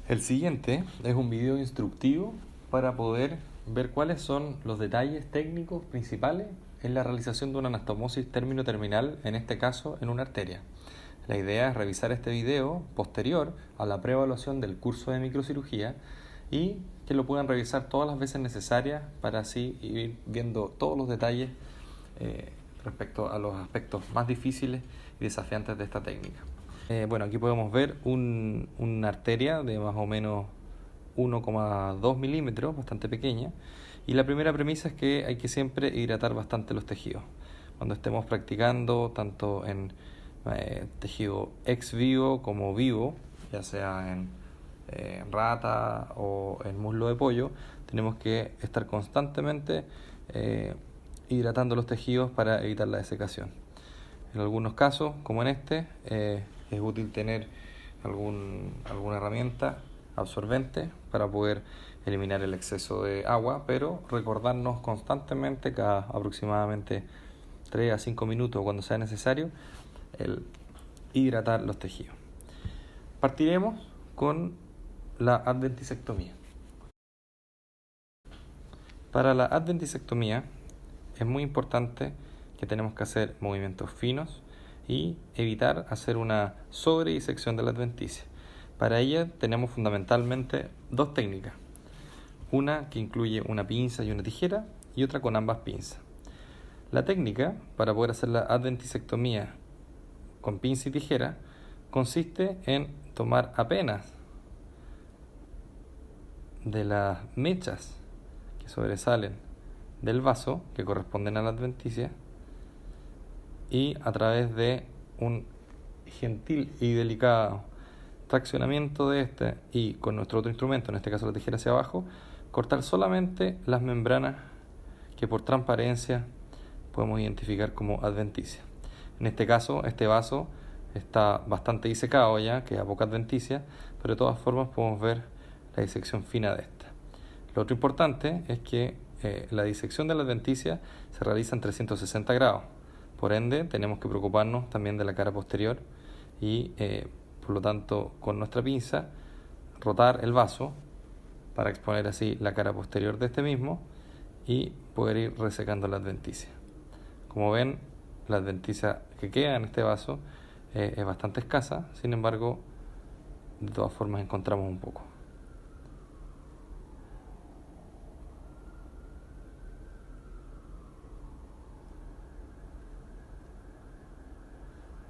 El siguiente es un video instructivo para poder ver cuáles son los detalles técnicos principales en la realización de una anastomosis término-terminal, en este caso en una arteria. La idea es revisar este video posterior a la preevaluación del curso de microcirugía y que lo puedan revisar todas las veces necesarias para así ir viendo todos los detalles respecto a los aspectos más difíciles y desafiantes de esta técnica. Bueno, aquí podemos ver una arteria de más o menos 1,2 milímetros, bastante pequeña. Y la primera premisa es que hay que siempre hidratar bastante los tejidos. Cuando estemos practicando tanto en tejido ex vivo como vivo, ya sea en rata o en muslo de pollo, tenemos que estar constantemente hidratando los tejidos para evitar la desecación. En algunos casos, como en este, es útil tener alguna herramienta absorbente para poder eliminar el exceso de agua, pero recordarnos constantemente, cada aproximadamente 3 a 5 minutos cuando sea necesario, el hidratar los tejidos. Partiremos con la adventisectomía. Para la adventisectomía es muy importante que tenemos que hacer movimientos finos y evitar hacer una sobredisección de la adventicia. Para ella tenemos fundamentalmente dos técnicas, una que incluye una pinza y una tijera y otra con ambas pinzas. La técnica para poder hacer la adventisectomía con pinza y tijera consiste en tomar apenas de las mechas que sobresalen del vaso, que corresponden a la adventicia, y a través de un gentil y delicado traccionamiento de este y con nuestro otro instrumento, en este caso la tijera hacia abajo, cortar solamente las membranas que por transparencia podemos identificar como adventicia. En este caso, este vaso está bastante disecado ya, queda poca adventicia, pero de todas formas podemos ver la disección fina de esta. Lo otro importante es que la disección de la adventicia se realiza en 360 grados. Por ende, tenemos que preocuparnos también de la cara posterior y, por lo tanto, con nuestra pinza, rotar el vaso para exponer así la cara posterior de este mismo y poder ir resecando la adventicia. Como ven, la adventicia que queda en este vaso es bastante escasa, sin embargo, de todas formas encontramos un poco.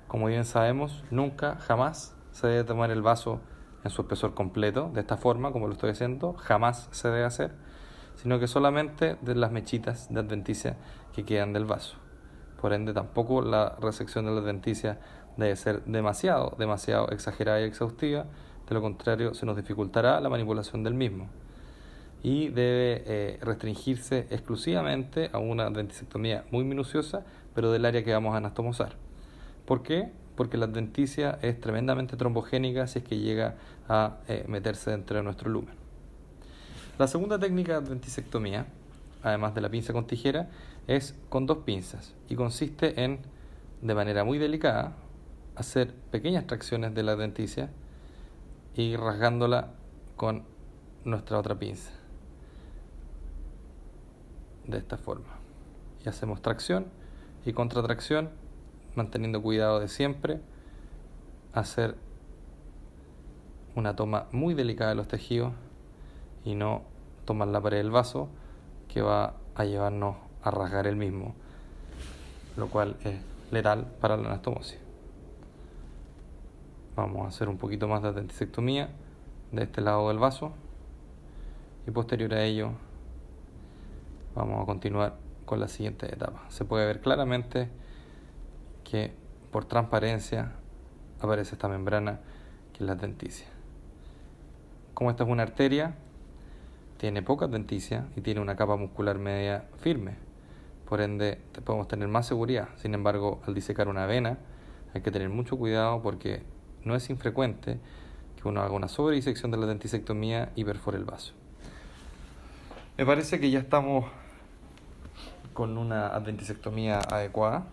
Como bien sabemos, nunca, jamás se debe tomar el vaso en su espesor completo, de esta forma, como lo estoy haciendo, jamás se debe hacer, sino que solamente de las mechitas de adventicia que quedan del vaso. Por ende, tampoco la resección de la adventicia debe ser demasiado exagerada y exhaustiva, de lo contrario se nos dificultará la manipulación del mismo. Y debe restringirse exclusivamente a una adventisectomía muy minuciosa, pero del área que vamos a anastomosar. ¿Por qué? Porque la adventicia es tremendamente trombogénica si es que llega a meterse dentro de nuestro lumen. La segunda técnica de adventisectomía, además de la pinza con tijera, es con dos pinzas y consiste en, de manera muy delicada, hacer pequeñas tracciones de la adventicia y rasgándola con nuestra otra pinza. De esta forma. Y hacemos tracción y contratracción, manteniendo cuidado de siempre hacer una toma muy delicada de los tejidos y no tomar la pared del vaso, que va a llevarnos a rasgar el mismo, lo cual es letal para la anastomosis. Vamos a hacer un poquito más de adventisectomía de este lado del vaso y posterior a ello vamos a continuar con la siguiente etapa. Se puede ver claramente que por transparencia aparece esta membrana que es la adventicia. Como esta es una arteria, tiene poca adventicia y tiene una capa muscular media firme, por ende podemos tener más seguridad. Sin embargo, al disecar una vena hay que tener mucho cuidado porque no es infrecuente que uno haga una sobredisección de la adventisectomía y perfore el vaso. Me parece que ya estamos con una adventisectomía adecuada.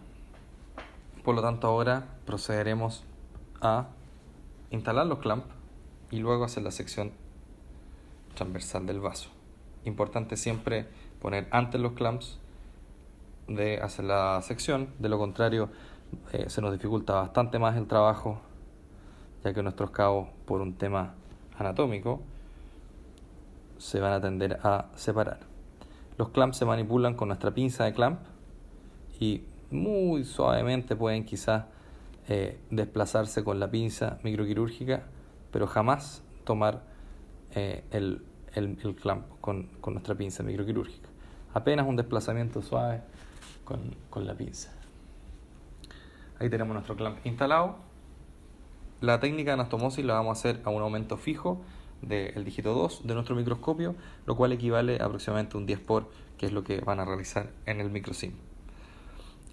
Por lo tanto, ahora procederemos a instalar los clamps y luego hacer la sección transversal del vaso. Importante siempre poner antes los clamps de hacer la sección, de lo contrario se nos dificulta bastante más el trabajo, ya que nuestros cabos, por un tema anatómico, se van a tender a separar. Los clamps se manipulan con nuestra pinza de clamp y muy suavemente pueden quizás desplazarse con la pinza microquirúrgica, pero jamás tomar el clamp con nuestra pinza microquirúrgica. Apenas un desplazamiento suave con la pinza. Ahí tenemos nuestro clamp instalado. La técnica de anastomosis la vamos a hacer a un aumento fijo del dígito 2 de nuestro microscopio, lo cual equivale a aproximadamente un 10 por, que es lo que van a realizar en el microsim.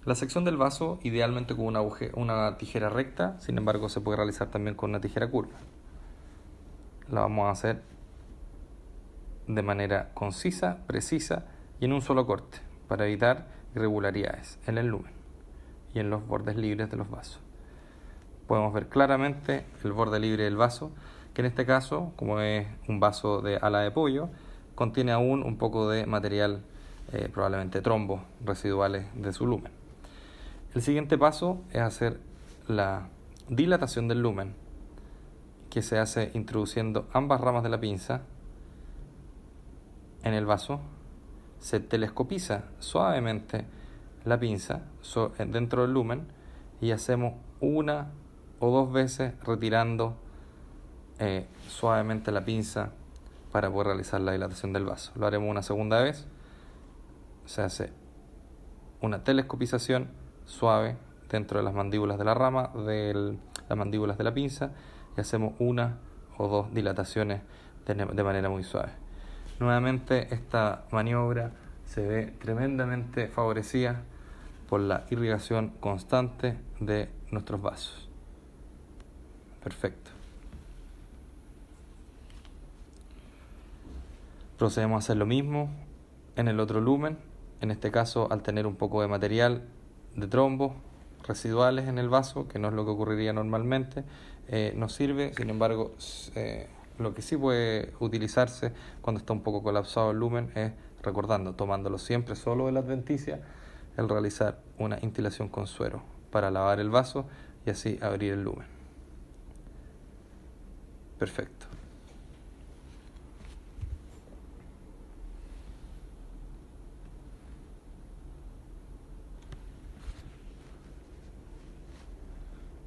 La sección del vaso, idealmente con una tijera recta, sin embargo se puede realizar también con una tijera curva. La vamos a hacer de manera concisa, precisa y en un solo corte, para evitar irregularidades en el lumen y en los bordes libres de los vasos. Podemos ver claramente el borde libre del vaso, que en este caso, como es un vaso de ala de pollo, contiene aún un poco de material, probablemente trombos residuales de su lumen. El siguiente paso es hacer la dilatación del lumen, que se hace introduciendo ambas ramas de la pinza en el vaso. Se telescopiza suavemente la pinza dentro del lumen y hacemos una o dos veces retirando suavemente la pinza para poder realizar la dilatación del vaso. Lo haremos una segunda vez. Se hace una telescopización suave dentro de las mandíbulas de la rama, las mandíbulas de la pinza, y hacemos una o dos dilataciones de manera muy suave. Nuevamente esta maniobra se ve tremendamente favorecida por la irrigación constante de nuestros vasos. Perfecto. Procedemos a hacer lo mismo en el otro lumen. En este caso, al tener un poco de material de trombos residuales en el vaso, que no es lo que ocurriría normalmente, nos sirve. Sin embargo, lo que sí puede utilizarse cuando está un poco colapsado el lumen es, recordando, tomándolo siempre solo de la adventicia, el realizar una instilación con suero para lavar el vaso y así abrir el lumen. Perfecto.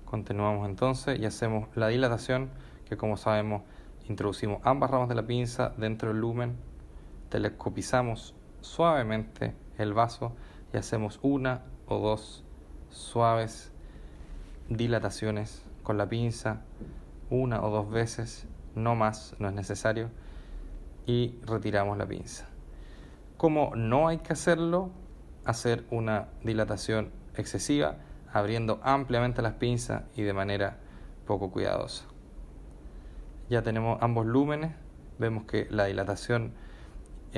Continuamos entonces y hacemos la dilatación, que como sabemos introducimos ambas ramas de la pinza dentro del lumen, telescopizamos suavemente el vaso y hacemos una o dos suaves dilataciones con la pinza, una o dos veces, no más, no es necesario, y retiramos la pinza. Como no hay que hacer una dilatación excesiva, abriendo ampliamente las pinzas y de manera poco cuidadosa. Ya tenemos ambos lúmenes, vemos que la dilatación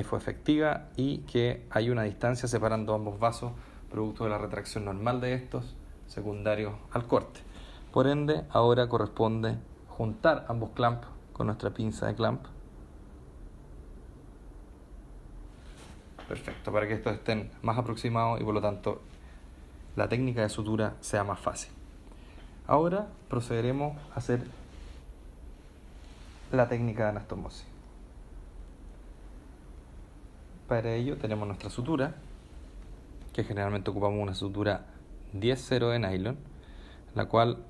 fue efectiva y que hay una distancia separando ambos vasos, producto de la retracción normal de estos, secundarios al corte. Por ende, ahora corresponde juntar ambos clamps con nuestra pinza de clamp. Perfecto, para que estos estén más aproximados y por lo tanto la técnica de sutura sea más fácil. Ahora procederemos a hacer la técnica de anastomosis. Para ello tenemos nuestra sutura, que generalmente ocupamos una sutura 10-0 de nylon, la cual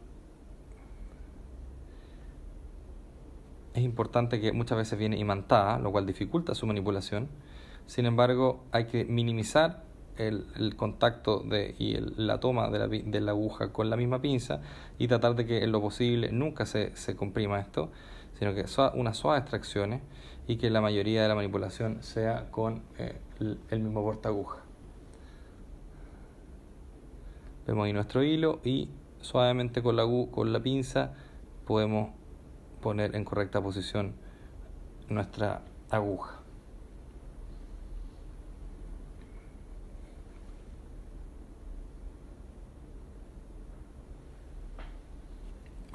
es importante que muchas veces viene imantada, lo cual dificulta su manipulación. Sin embargo, hay que minimizar el contacto y la toma de la aguja con la misma pinza y tratar de que en lo posible nunca se comprima esto, sino que unas suaves extracciones y que la mayoría de la manipulación sea con el mismo portaaguja. Vemos ahí nuestro hilo y suavemente con la pinza podemos poner en correcta posición nuestra aguja.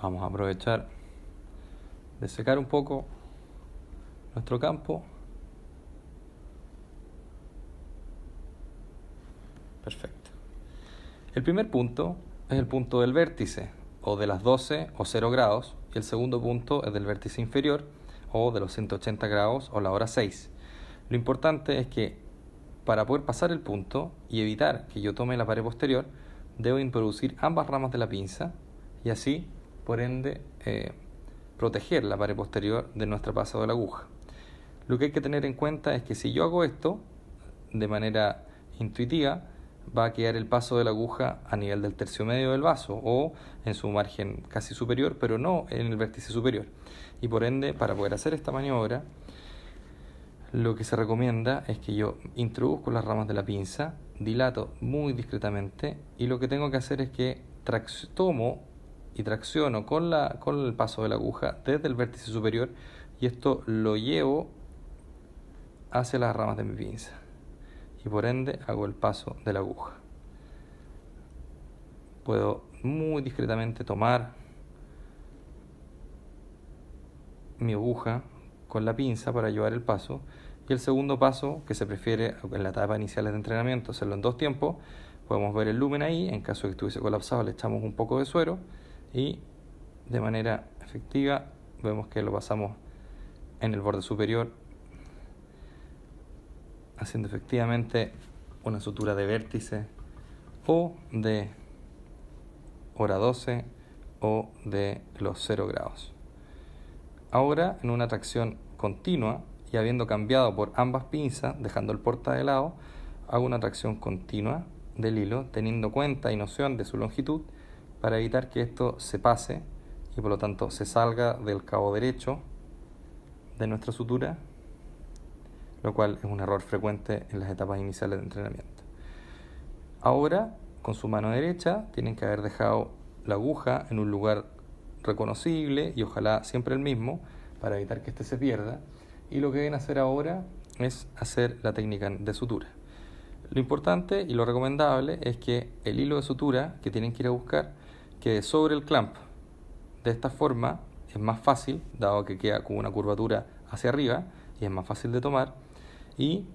Vamos a aprovechar secar un poco nuestro campo. Perfecto. El primer punto es el punto del vértice, o de las 12 o 0 grados, y el segundo punto es del vértice inferior, o de los 180 grados o la hora 6. Lo importante es que para poder pasar el punto y evitar que yo tome la pared posterior, debo introducir ambas ramas de la pinza y así, por ende, proteger la pared posterior de nuestro paso de la aguja. Lo que hay que tener en cuenta es que si yo hago esto de manera intuitiva, va a quedar el paso de la aguja a nivel del tercio medio del vaso o en su margen casi superior, pero no en el vértice superior. Y por ende, para poder hacer esta maniobra, lo que se recomienda es que yo introduzco las ramas de la pinza, dilato muy discretamente y lo que tengo que hacer es que tomo y tracciono con el paso de la aguja desde el vértice superior y esto lo llevo hacia las ramas de mi pinza. Y por ende hago el paso de la aguja. Puedo muy discretamente tomar mi aguja con la pinza para llevar el paso. Y el segundo paso, que se prefiere en la etapa inicial de entrenamiento hacerlo en 2 tiempos, podemos ver el lumen ahí. En caso de que estuviese colapsado le echamos un poco de suero y de manera efectiva vemos que lo pasamos en el borde superior, haciendo efectivamente una sutura de vértice o de hora 12 o de los 0 grados. Ahora, en una tracción continua y habiendo cambiado por ambas pinzas, dejando el porta de lado, hago una tracción continua del hilo, teniendo cuenta y noción de su longitud para evitar que esto se pase y por lo tanto se salga del cabo derecho de nuestra sutura, lo cual es un error frecuente en las etapas iniciales de entrenamiento. Ahora, con su mano derecha, tienen que haber dejado la aguja en un lugar reconocible y ojalá siempre el mismo para evitar que éste se pierda. Y lo que deben hacer ahora es hacer la técnica de sutura. Lo importante y lo recomendable es que el hilo de sutura que tienen que ir a buscar quede sobre el clamp. De esta forma es más fácil, dado que queda con una curvatura hacia arriba y es más fácil de tomar. Y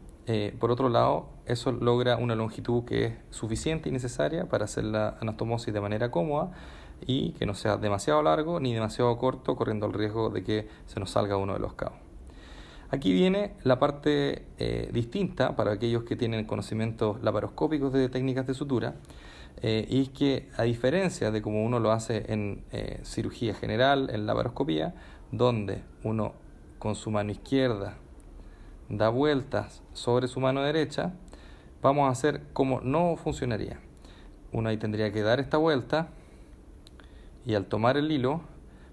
por otro lado, eso logra una longitud que es suficiente y necesaria para hacer la anastomosis de manera cómoda y que no sea demasiado largo ni demasiado corto, corriendo el riesgo de que se nos salga uno de los cabos. Aquí viene la parte distinta para aquellos que tienen conocimientos laparoscópicos de técnicas de sutura, y es que a diferencia de como uno lo hace en cirugía general, en laparoscopía, donde uno con su mano izquierda da vueltas sobre su mano derecha, vamos a hacer como no funcionaría. Uno ahí tendría que dar esta vuelta y al tomar el hilo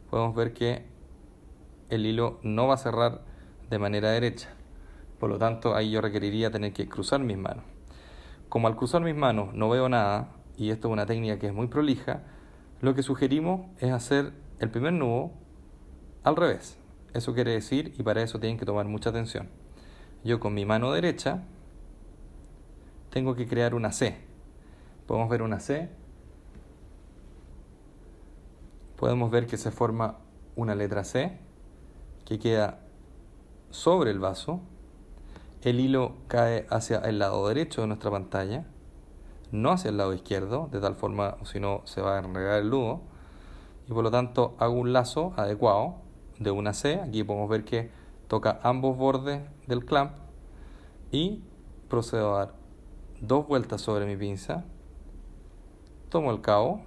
podemos ver que el hilo no va a cerrar de manera derecha. Por lo tanto, ahí yo requeriría tener que cruzar mis manos. Como al cruzar mis manos no veo nada, y esto es una técnica que es muy prolija, lo que sugerimos es hacer el primer nudo al revés. Eso quiere decir, y para eso tienen que tomar mucha atención, yo con mi mano derecha tengo que crear una C. Podemos ver una C. Podemos ver que se forma una letra C que queda sobre el vaso. El hilo cae hacia el lado derecho de nuestra pantalla, no hacia el lado izquierdo, de tal forma, o si no, se va a enredar el nudo. Y por lo tanto hago un lazo adecuado de una C. Aquí podemos ver que toca ambos bordes del clamp y procedo a dar 2 vueltas sobre mi pinza, tomo el cabo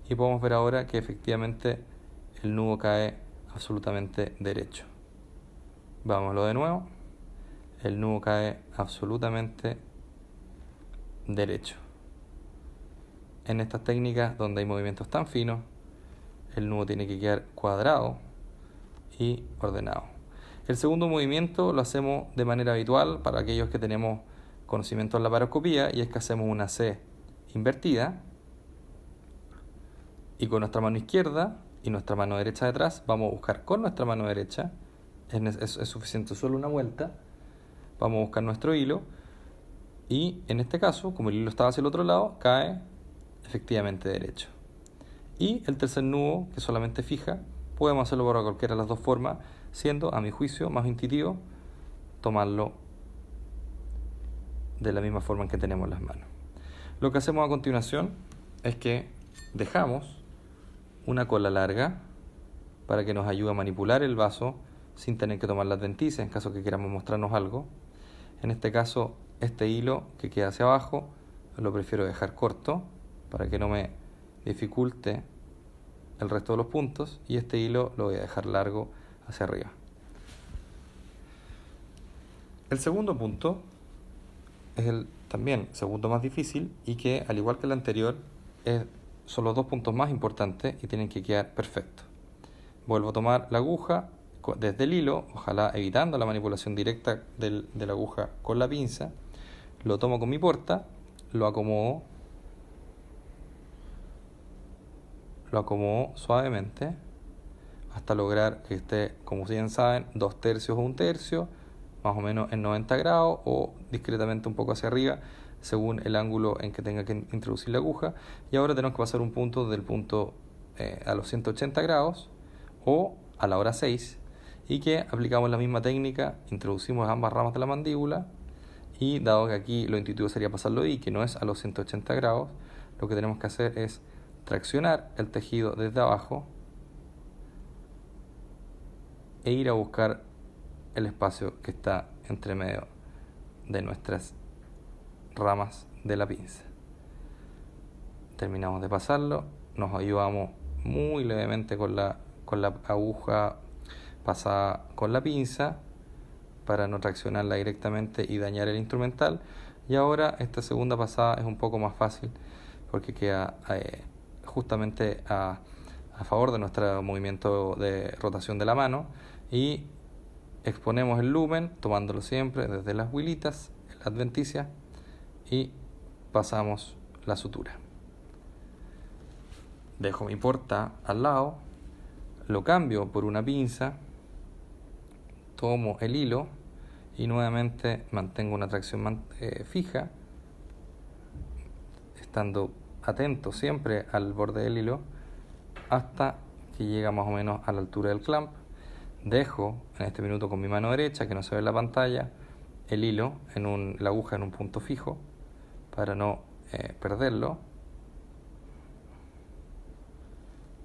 y podemos ver ahora que efectivamente el nudo cae absolutamente derecho. Vámonos de nuevo, el nudo cae absolutamente derecho. En estas técnicas donde hay movimientos tan finos, el nudo tiene que quedar cuadrado y ordenado. El segundo movimiento lo hacemos de manera habitual para aquellos que tenemos conocimiento en la laparoscopía, y es que hacemos una C invertida y con nuestra mano izquierda y nuestra mano derecha detrás vamos a buscar con nuestra mano derecha, es suficiente solo una vuelta, vamos a buscar nuestro hilo y en este caso, como el hilo estaba hacia el otro lado, cae efectivamente derecho. Y el tercer nudo, que solamente fija, podemos hacerlo por cualquiera de las dos formas, siendo, a mi juicio, más intuitivo tomarlo de la misma forma en que tenemos las manos. Lo que hacemos a continuación es que dejamos una cola larga para que nos ayude a manipular el vaso sin tener que tomar la adventicia en caso que queramos mostrarnos algo. En este caso, este hilo que queda hacia abajo lo prefiero dejar corto para que no me dificulte el resto de los puntos, y este hilo lo voy a dejar largo hacia arriba. El segundo punto es el también segundo más difícil y que, al igual que el anterior, son los dos puntos más importantes y tienen que quedar perfectos. Vuelvo a tomar la aguja desde el hilo, ojalá evitando la manipulación directa de la aguja con la pinza. Lo tomo con mi porta, lo acomodo suavemente hasta lograr que esté, como bien saben, 2/3 o 1/3, más o menos en 90 grados o discretamente un poco hacia arriba, según el ángulo en que tenga que introducir la aguja. Y ahora tenemos que pasar un punto del punto a los 180 grados o a la hora 6, y que aplicamos la misma técnica, introducimos ambas ramas de la mandíbula, y dado que aquí lo intuitivo sería pasarlo y que no es a los 180 grados, lo que tenemos que hacer es traccionar el tejido desde abajo e ir a buscar el espacio que está entre medio de nuestras ramas de la pinza. Terminamos de pasarlo, nos ayudamos muy levemente con la aguja pasada con la pinza para no traccionarla directamente y dañar el instrumental. Y ahora esta segunda pasada es un poco más fácil porque queda justamente a favor de nuestro movimiento de rotación de la mano, y exponemos el lumen tomándolo siempre desde las huilitas, la adventicia, y pasamos la sutura. Dejo mi porta al lado, lo cambio por una pinza, tomo el hilo y nuevamente mantengo una tracción fija, estando atento siempre al borde del hilo hasta que llega más o menos a la altura del clamp. Dejo en este minuto con mi mano derecha, que no se ve en la pantalla, el hilo la aguja en un punto fijo para no perderlo,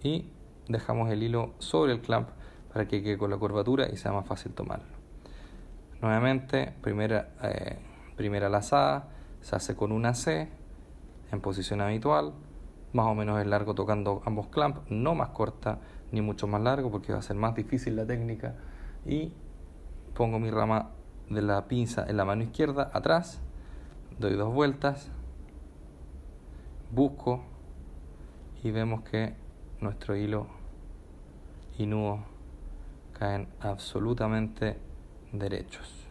y dejamos el hilo sobre el clamp para que quede con la curvatura y sea más fácil tomarlo. Nuevamente, primera lazada se hace con una C en posición habitual, más o menos el largo tocando ambos clamps, no más corta ni mucho más largo porque va a ser más difícil la técnica, y pongo mi rama de la pinza en la mano izquierda atrás, doy 2 vueltas, busco y vemos que nuestro hilo y nudo caen absolutamente derechos.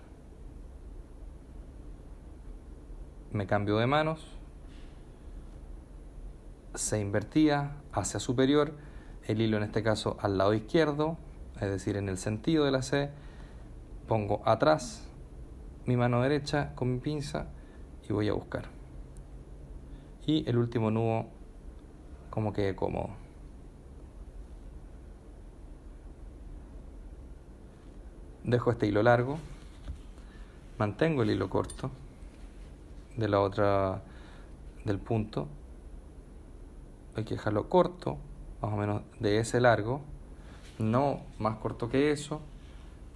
Me cambio de manos, C invertida hacia superior, el hilo en este caso al lado izquierdo, es decir, en el sentido de la C, pongo atrás mi mano derecha con mi pinza y voy a buscar. Y el último nudo como quede cómodo. Dejo este hilo largo, mantengo el hilo corto de la otra del punto, hay que dejarlo corto, más o menos de ese largo, no más corto que eso,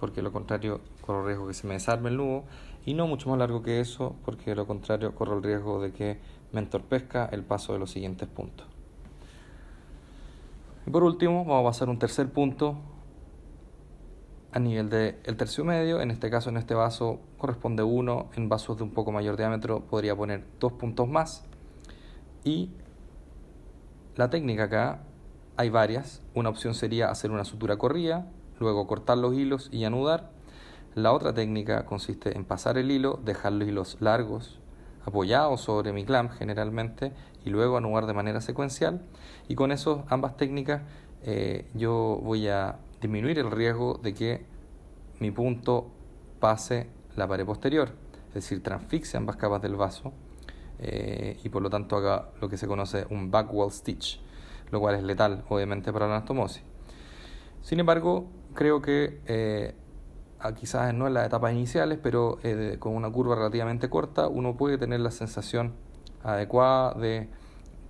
porque de lo contrario corro el riesgo que se me desarme el nudo, y no mucho más largo que eso, porque de lo contrario corro el riesgo de que me entorpezca el paso de los siguientes puntos. Y por último vamos a pasar un tercer punto a nivel del tercio medio. En este caso, en este vaso corresponde 1, en vasos de un poco mayor diámetro podría poner 2 puntos más. Y la técnica acá hay varias. Una opción sería hacer una sutura corrida, luego cortar los hilos y anudar. La otra técnica consiste en pasar el hilo, dejar los hilos largos apoyados sobre mi clamp generalmente, y luego anudar de manera secuencial. Y con eso, ambas técnicas, yo voy a disminuir el riesgo de que mi punto pase la pared posterior, es decir, transfixie ambas capas del vaso, y por lo tanto haga lo que se conoce un back wall stitch, lo cual es letal obviamente para la anastomosis. Sin embargo, creo que quizás no en las etapas iniciales, pero con una curva relativamente corta, uno puede tener la sensación adecuada de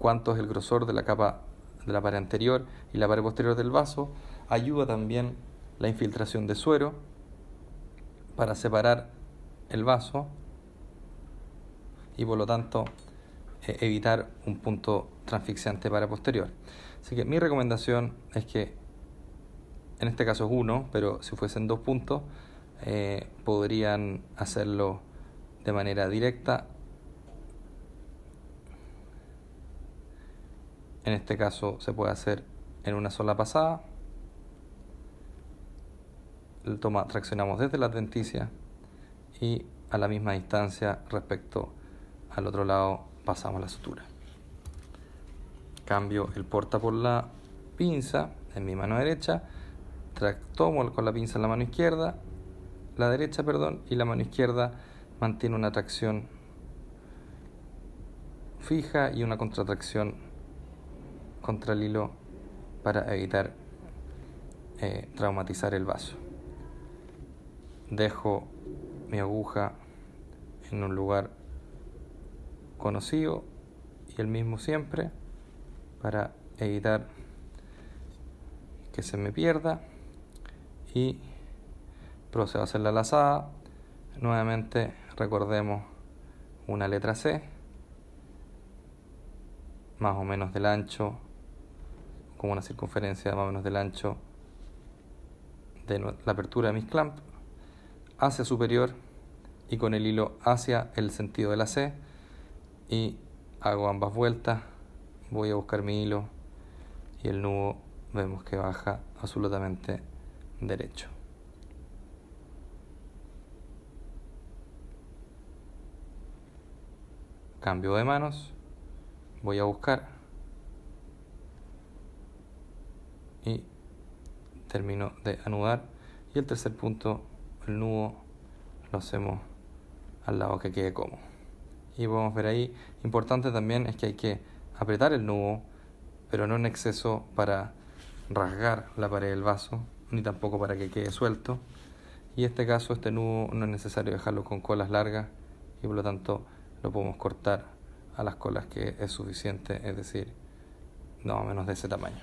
cuánto es el grosor de la capa de la pared anterior y la pared posterior del vaso. Ayuda también la infiltración de suero para separar el vaso y por lo tanto evitar un punto transfixiante para posterior. Así que mi recomendación es que en este caso es 1, pero si fuesen 2 puntos podrían hacerlo de manera directa. En este caso se puede hacer en una sola pasada. Traccionamos desde la adventicia y a la misma distancia respecto al otro lado pasamos la sutura. Cambio el porta por la pinza en mi mano derecha, tomo con la pinza en la mano izquierda, la derecha, perdón, y la mano izquierda mantiene una tracción fija y una contratracción contra el hilo para evitar traumatizar el vaso. Dejo mi aguja en un lugar conocido y el mismo siempre para evitar que se me pierda, y procedo a hacer la lazada. Nuevamente recordemos una letra C, más o menos del ancho, como una circunferencia más o menos del ancho de la apertura de mis clamps, hacia superior y con el hilo hacia el sentido de la C, y hago ambas vueltas. Voy a buscar mi hilo y el nudo vemos que baja absolutamente derecho. Cambio de manos, voy a buscar y termino de anudar, y el tercer punto, el nudo, lo hacemos al lado que quede cómodo. Y podemos ver ahí, importante también es que hay que apretar el nudo, pero no en exceso para rasgar la pared del vaso, ni tampoco para que quede suelto. Y en este caso, este nudo no es necesario dejarlo con colas largas y por lo tanto lo podemos cortar a las colas que es suficiente, es decir, no menos de ese tamaño.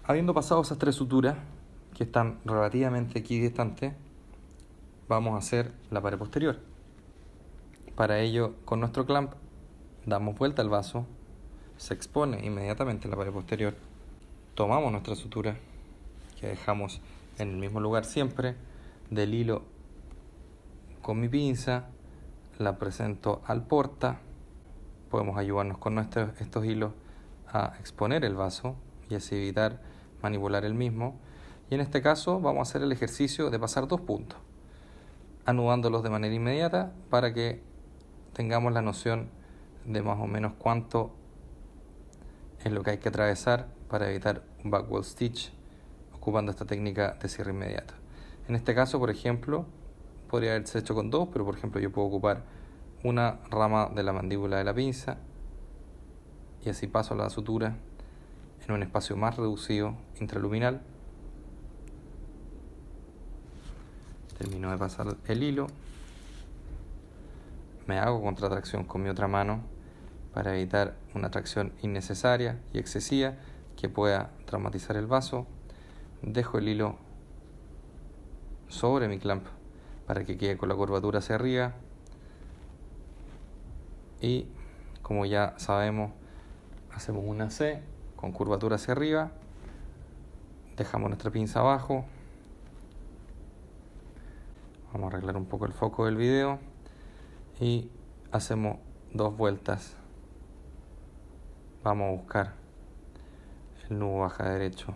Habiendo pasado esas 3 suturas, que están relativamente equidistantes, vamos a hacer la pared posterior. Para ello, con nuestro clamp, damos vuelta al vaso, se expone inmediatamente la pared posterior, tomamos nuestra sutura, que dejamos en el mismo lugar siempre, del hilo con mi pinza, la presento al porta. Podemos ayudarnos con estos hilos a exponer el vaso y así evitar manipular el mismo. Y en este caso vamos a hacer el ejercicio de pasar 2 puntos, anudándolos de manera inmediata para que tengamos la noción de más o menos cuánto es lo que hay que atravesar para evitar un backward stitch ocupando esta técnica de cierre inmediato. En este caso, por ejemplo, podría haberse hecho con 2, pero por ejemplo yo puedo ocupar una rama de la mandíbula de la pinza y así paso la sutura en un espacio más reducido intraluminal. Termino de pasar el hilo, me hago contratracción con mi otra mano para evitar una tracción innecesaria y excesiva que pueda traumatizar el vaso. Dejo el hilo sobre mi clamp para que quede con la curvatura hacia arriba y, como ya sabemos, hacemos una C con curvatura hacia arriba, dejamos nuestra pinza abajo. Vamos a arreglar un poco el foco del video y hacemos 2 vueltas. Vamos a buscar el nudo baja derecho.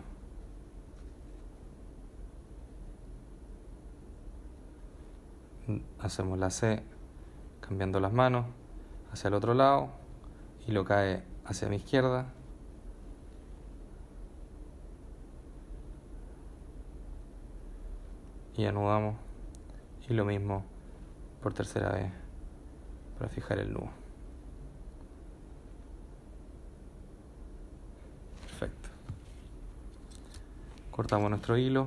Hacemos la C cambiando las manos hacia el otro lado, hilo cae hacia mi izquierda. Y anudamos, y lo mismo por tercera vez para fijar el nudo. Perfecto. Cortamos nuestro hilo,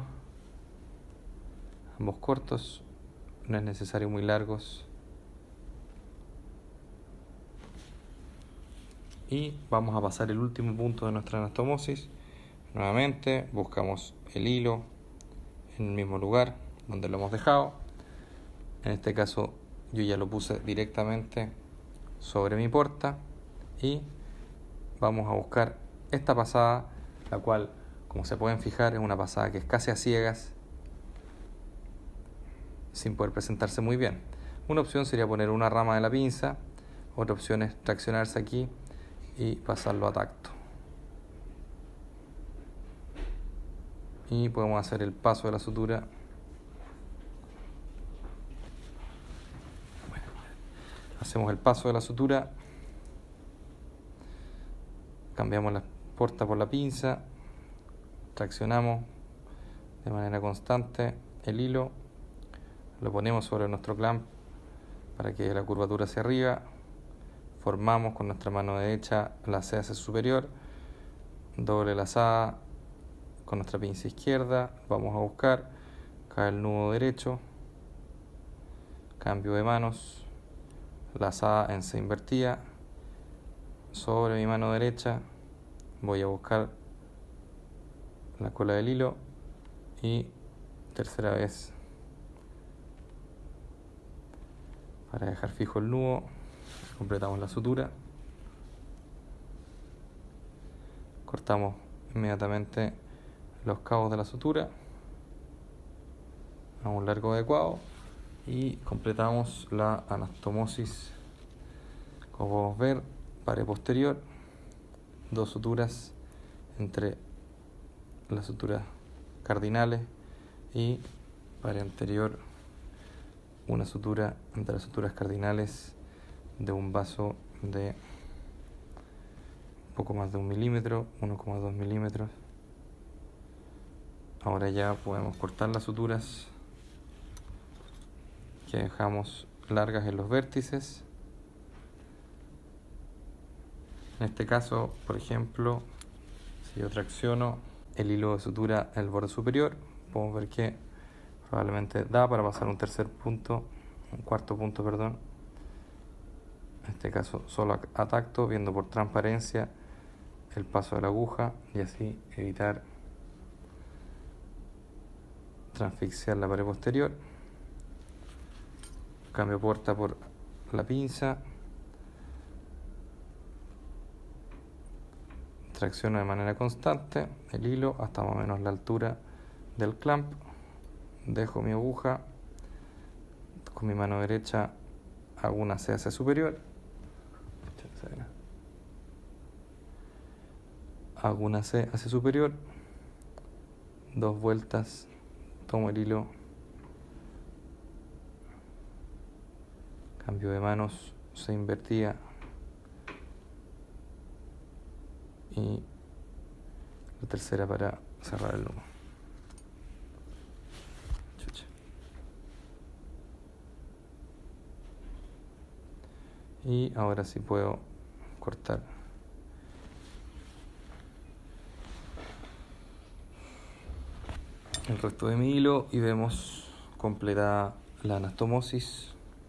ambos cortos, no es necesario muy largos. Y vamos a pasar el último punto de nuestra anastomosis. Nuevamente buscamos el hilo en el mismo lugar donde lo hemos dejado. En este caso yo ya lo puse directamente sobre mi porta y vamos a buscar esta pasada, la cual, como se pueden fijar, es una pasada que es casi a ciegas, sin poder presentarse muy bien. Una opción sería poner una rama de la pinza, otra opción es traccionarse aquí y pasarlo a tacto. Y podemos hacer el paso de la sutura. Hacemos el paso de la sutura, cambiamos la porta por la pinza, traccionamos de manera constante el hilo, lo ponemos sobre nuestro clamp para que la curvatura hacia arriba, formamos con nuestra mano derecha la C hacia superior, doble lazada con nuestra pinza izquierda, vamos a buscar, cae el nudo derecho, cambio de manos, lazada en C invertida, sobre mi mano derecha voy a buscar la cola del hilo y tercera vez para dejar fijo el nudo, completamos la sutura, cortamos inmediatamente los cabos de la sutura a un largo adecuado y completamos la anastomosis. Como podemos ver, pared posterior, dos suturas entre las suturas cardinales y pared anterior, una sutura entre las suturas cardinales de un vaso de un poco más de 1 milímetro, 1,2 milímetros. Ahora ya podemos cortar las suturas que dejamos largas en los vértices. En este caso, por ejemplo, si yo tracciono el hilo de sutura en el borde superior, podemos ver que probablemente da para pasar un cuarto punto, perdón. En este caso solo a tacto, viendo por transparencia el paso de la aguja y así evitar transfixiar la pared posterior. Cambio porta por la pinza, tracciono de manera constante el hilo hasta más o menos la altura del clamp, dejo mi aguja, con mi mano derecha hago una C hacia superior, hago una C hacia superior, dos vueltas, tomo el hilo, cambio de manos, C invertida y la tercera para cerrar el nudo. Y ahora sí puedo cortar el resto de mi hilo y vemos completada la anastomosis